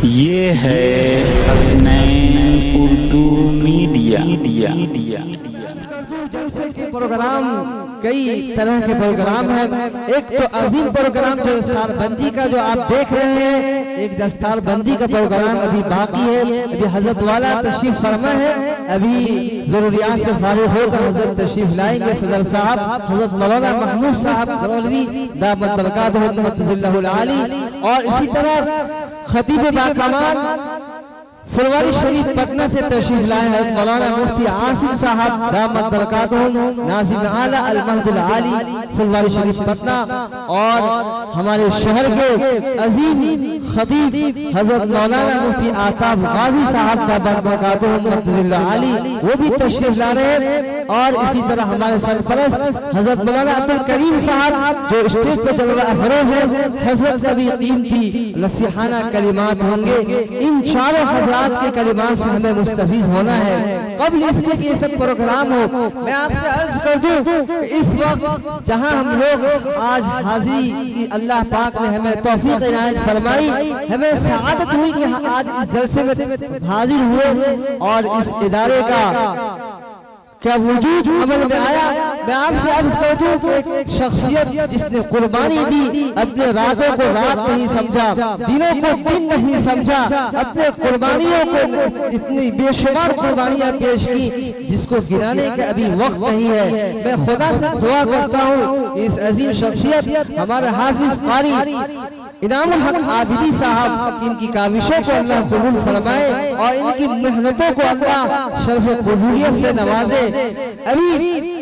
ये है हसनैन उर्दू मीडिया। जलसे के प्रोग्राम कई तरह के प्रोग्राम हैं। एक तो अजीम प्रोग्राम जो दस्तारबंदी का जो आप देख रहे हैं, एक दस्तारबंदी का प्रोग्राम अभी बाकी है। अभी हजरत वाला तशरीफ फरमा है, अभी जरूरियात से फारिग होकर हजरत तशरीफ लाएंगे सदर साहब हजरत मौलाना महमूद साहब गौलवी दामत बरकातहू मुअत्तज़िल्लाहुल आली। और इसी तरह खतीब बाकमाल फुलवारी शरीफ पटना से तशरीफ लाए हैं मौलाना मुफ्ती आसिम साहब दामत बरकातहू नाज़िम आला अल महदुल आली फुलवारी शरीफ पटना। और हमारे शहर के अजीम खतीब हजरत मौलाना मुफ्ती आताब गाजी साहब दामत बरकातहू मुअत्तज़िल्लाहुल आली, वो भी तशरीफ ला रहे हैं। और इसी तरह हमारे सरपरस्त हजरत मौलाना अब्दुल करीम साहब जो स्टेज पर जलवा अफरोज है, हजरत का भी कीमती नसीहाना कलिमात होंगे। इन चारों हजरात के कलिमात से हमें मुस्तफीज होना है। कबल इसके कि ये सब प्रोग्राम हो, मैं आपसे अर्ज कर दूं इस वक्त जहां हम लोग आज हाजिरी की अल्लाह पाक ने हमें तौफीक इनायत फरमाई, हमें सआदत हुई कि आज इस जलसे में हाजिर हुए और इस इदारे का क्या वजूद अमल में आया। मैं आपसे अर्ज कर दूं कि एक शख्सियत जिसने कुर्बानी दी, अपने रातों को रात नहीं समझा, दिनों को दिन नहीं समझा, अपने कुर्बानियों को इतनी बेशुमार कुर्बानियां पेश की जिसको गिनाने का अभी वक्त नहीं है। मैं खुदा से दुआ करता हूँ इस अजीम शख्सियत हमारे हाफिज कारी इनामुल हक आबिदी साहब इनकी काविशों को अल्लाह कबूल फरमाए और इनकी मेहनतों को अल्लाह शर्फ कबूलियत से नवाजे। अभी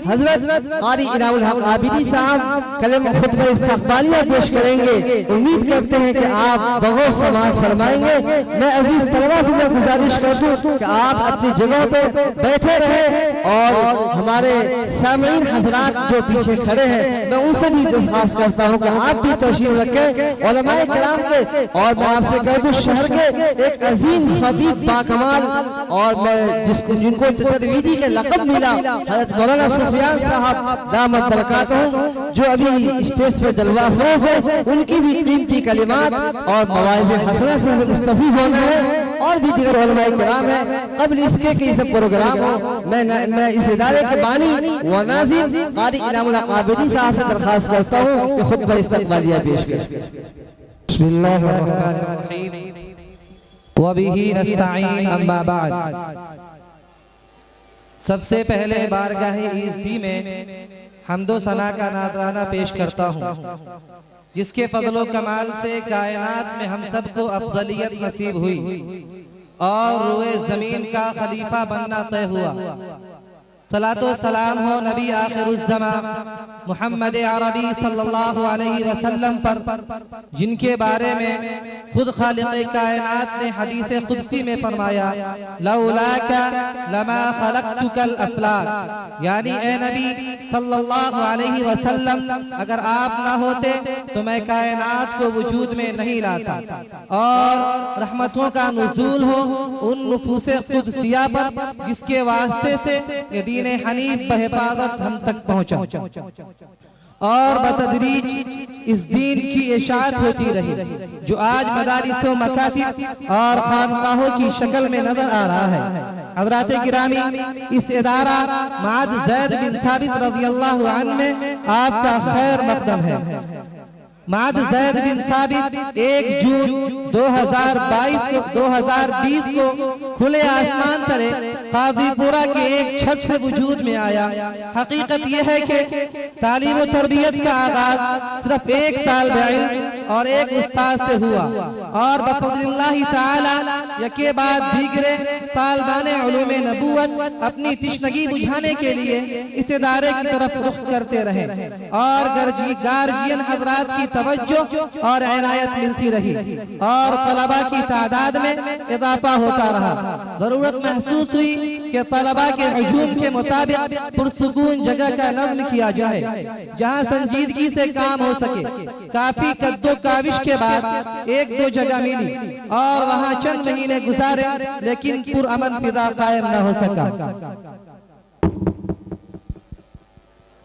हजरत कारी इनामुल हक आबिदी साहब कलम खुतबा इस्तक़बालिया पेश करेंगे। उम्मीद करते हैं कि आप बहुत समाज फरमाएंगे। मैं अजीज तलबा से मैं गुजारिश कर दूं कि आप अपनी जगह पे बैठे रहें और हमारे सामईन हजरात जो पीछे खड़े हैं मैं उनसे भी दरख्वास्त करता हूं कि आप भी तशरीफ रखें उलमाए किराम के। और मैं आपसे कह दूं शहर के एक अजीम खतीब बाकमाल और मैं जिनको तजवीदी के लक़ब मिला हज़रत मौलाना सुफियान साहब दामत बरकातहू जो अभी स्टेज पे जलवा अफरोज है, उनकी भी कीमती कलिमात और मवाइज़ हसना से हमें मुस्तफीज होना है। और भी दीगर उलमाए किराम है। कबल इसके कि सब प्रोग्राम हो, मैं इस इदारे के बानी व नाज़िम कारी इनामुल हक आबिदी साहब से दरख्वास्त करता हूँ कि खुतबा इस्तक़बालिया पेश करें। बिस्मिल्लाहिर्रहमानिर्रहीम व बिही नस्तईन अम्मा बाद। सबसे पहले बारगाह इज़्ज़ी में हम्दो सना का नाज़राना पेश करता हूँ जिसके फज़लो कमाल से कायनात में हम सबको अफ़ज़लियत नसीब हुई और रुए ज़मीन का खलीफा बनना तय हुआ। सलातो सलाम हो नबी आखिरुज़्ज़मा मुहम्मद अरबी सल्लल्लाहु अलैहि वसल्लम पर जिनके बारे में खुद खालिक़े कायनात ने हदीस कुदसी में फरमाया लौलाका लमा खलक़तुकल अफ़लाक, यानी ए नबी सल्लल्लाहु अलैहि वसल्लम अगर आप ना होते तो मैं कायनात को वजूद में नहीं लाता। और रहमतों का नुज़ूल हो उन नुफूसे कुदसिया पर जिसके वास्ते से ये दीन हनीफ बहिफाजत हम तक पहुंचा और बतदरीज इस दीन की इशाअत होती रही जो आज मदारिसों मकातिब और खानकाहों की शक्ल में नजर आ रहा है। हज़रात गिरामी इस इदारा माद ज़ैद बिन साबित रज़ियल्लाहु अन्हु में आपका खैर मक़दम है। माद ज़ैद बिन साबित 1 जून 2020 को खुले आसमान तले कादीपुरा के एक छत से वजूद में आया। हकीकत यह है कि तालीम और तरबियत का आगाज सिर्फ एक तालिब इल्म और एक उस्ताद से हुआ और बफ़ज़लिल्लाहि ताला यके बाद दीगरे तालिबाने उलूम नबूवत अपनी तिश्नगी बुझाने के लिए इस इदारे की तरफ रुख करते रहे और गार्जियन हजरात की तवज्जो और इनायत मिलती रही और तलबा की तादाद में इजाफा होता रहा। जरूरत महसूस हुई कि तलबा के हुजूम के मुताबिक पुरसुकून जगह का नज़्म किया जाए जहां संजीदगी से काम हो सके। काफी कद्दो काविश के बाद 1-2 जगह मिली और वहां चंद महीने गुजारे लेकिन पुरअमन फिजा कायम न हो सका।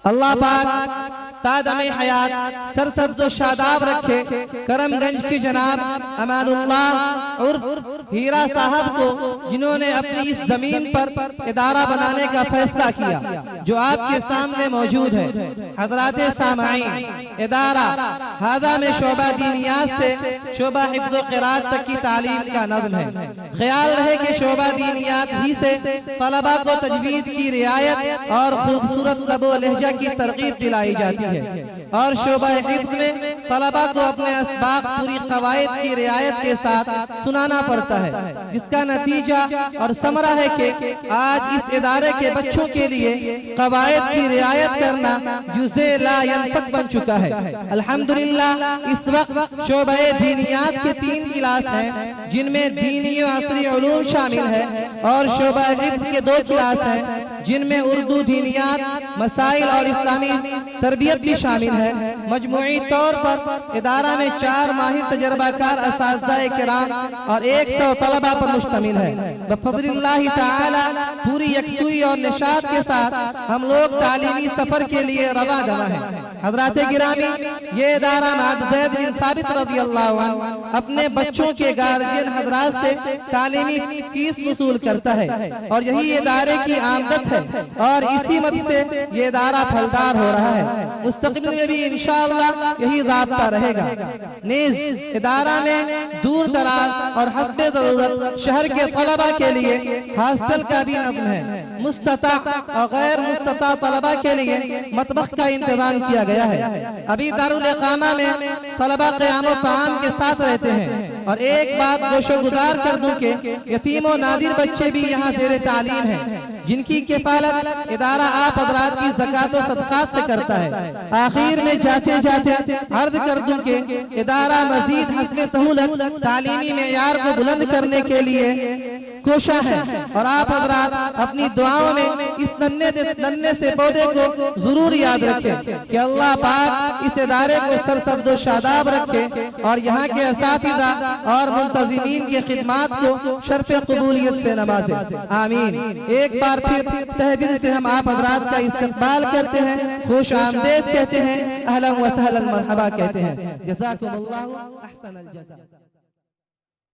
अल्लाह पाक तादमे हयात सरसब्ज़ व शादाब रखे। करमगंज की जनाब अमानुल्लाह उर्फ हीरा साहब को, जिन्होंने अपनी इस जमीन पर इदारा बनाने का फैसला किया, जो आपके सामने मौजूद है। हज़रात सामाईन, इदारा हादा में शोबा दीनियात से शोबा हिफ्ज़ व क़िराअत तक की तालीम का नज़्म है। ख्याल रहे कि शोबा दीनियात ही से तलबा को तजवीद की रियायत और खूबसूरत लब व लहजा की तरगीब दिलाई जाती है, और शोबा हिफ्ज़ में तलबा को अपने असबाक पूरी कवायद की रियायत के साथ सुनाना पड़ता है, जिसका नतीजा और समरा है कि आज इस इदारे के बच्चों के लिए कवायद की रियायत करना जुज़े ला यनफक बन चुका है। अल्हम्दुलिल्लाह इस वक्त शोबा दीनियात के 3 क्लास हैं, जिनमें दीनी और असरी उलूम शामिल है, और शोबा हिफ्ज़ के 2 क्लास हैं, जिनमें उर्दू दीनियात, मसाइल और इस्लामी तरबियत भी शामिल है। मजमूई तौर पर इदारा में 4 माहिर तजर्बाकार असातिज़ाए किराम और 100 तलबा पर मुश्तमिल है। बफज़लिल्लाहि ताला पूरी यकसुई और निशात के साथ हम लोग तालीमी सफर के लिए रवा दवा है। हज़रात गिरामी, ये इदारा मअद ज़ैद बिन साबित रज़ियल्लाहु अन्हु अपने बच्चों के गार्जियन हज़रात से तालीमी फीस वसूल करता है, और यही इदारे की आमदन है, और इसी मद से ये इदारा फलदार हो रहा है। मुस्तक़बिल में भी इंशाअल्लाह यही ज़ाब्ता रहेगा। नीज़ इदारा में दूर दराज और हस्बे ज़रूरत शहर के तलबा के लिए हॉस्टल का भी नज़्म है। मुस्तता और गैर मुस्तता तलबा के लिए मतबख का इंतजाम किया गया है। अभी दारुल इकामा में तलबा क़याम व ताम के साथ रहते हैं, और एक बात गोशोगुजार कर दूं कि यतीम और नादिर बच्चे भी यहाँ ज़ेरे तालीम हैं, जिनकी किफालत इदारा आप हज़रात की ज़कात व सदक़ात से करता है। आखिर में जाते जाते अर्ज कर दूं कि इदारा मजीद हस्बे सहूलत तालीमी मेयार को बुलंद करने के लिए कोशा है, और आप हज़रात अपनी दुआओं में इस नन्हे से पौधे को जरूर याद रखें कि अल्लाह पाक इस इदारे को सरसब्ज़ व शादाब रखे, और यहाँ के असातिज़ा और मुंतज़िमीन की खिदमात को शर्फ़े क़बूलियत से नवाज़े। आमीन। एक बार फिर तहे दिल से हम आप हज़रात का इस्तक़बाल करते हैं, खुश आमदीद कहते हैं, अहलन व सहलन मरहबा कहते हैं। जज़ाकुमुल्लाहु अहसनल जज़ा।